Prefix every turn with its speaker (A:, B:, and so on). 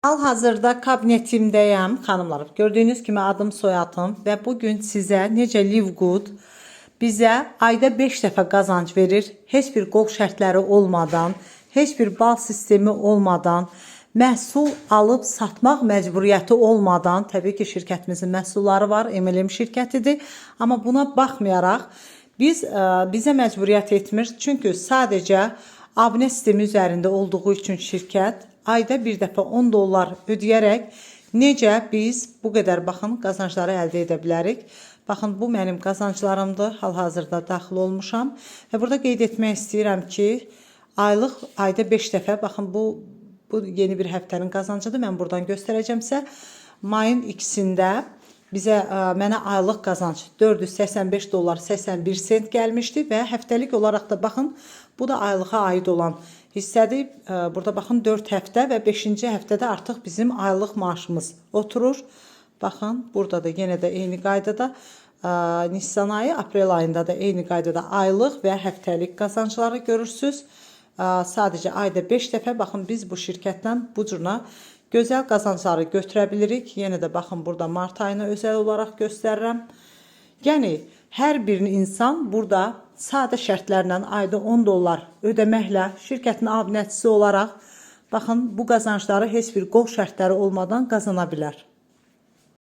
A: Hal-hazırda kabinetimdəyəm, xanımlar. Gördüyünüz kimi adım, soyadım və bugün sizə necə Livegood bizə ayda 5 dəfə qazanc verir, heç bir qol şərtləri olmadan, heç bir bal sistemi olmadan, məhsul alıb satmaq məcburiyyəti olmadan, təbii ki, şirkətimizin məhsulları var, MLM şirkətidir, amma buna baxmayaraq bizə məcburiyyət etmir, çünki sadəcə abunə sistemi üzərində olduğu üçün şirkət ayda bir dəfə 10 dollar ödəyərək necə biz bu qədər baxın qazancları əldə edə bilərik. Baxın, bu mənim qazanclarımdır. Hal-hazırda daxil olmuşam və burada qeyd etmək istəyirəm ki, ayda 5 dəfə, baxın bu yeni bir həftənin qazancıdır. Mən buradan göstərəcəmsə, mayın 2-sində mənə aylıq qazanc 485 dollar 81 sent gəlmişdi və həftəlik olaraq da baxın, bu da aylığa aid olan hissədir. Burada baxın 4 həftə və 5-ci həftədə artıq bizim aylıq maaşımız oturur. Baxın, burada da yenə də eyni qaydada Nisan ayı, aprel ayında da eyni qaydada aylıq və həftəlik qazancları görürsünüz. Sadəcə ayda 5 dəfə baxın biz bu şirkətdən bu cürna gözəl qazancları götürə bilirik. Yenə də baxın burada mart ayına özəl olaraq göstərirəm. Yəni hər bir insan burada sadə şərtlərlə ayda 10 dollar ödəməklə şirkətin abunəçisi olaraq baxın bu qazancları heç bir qol şərtləri olmadan qazana bilər.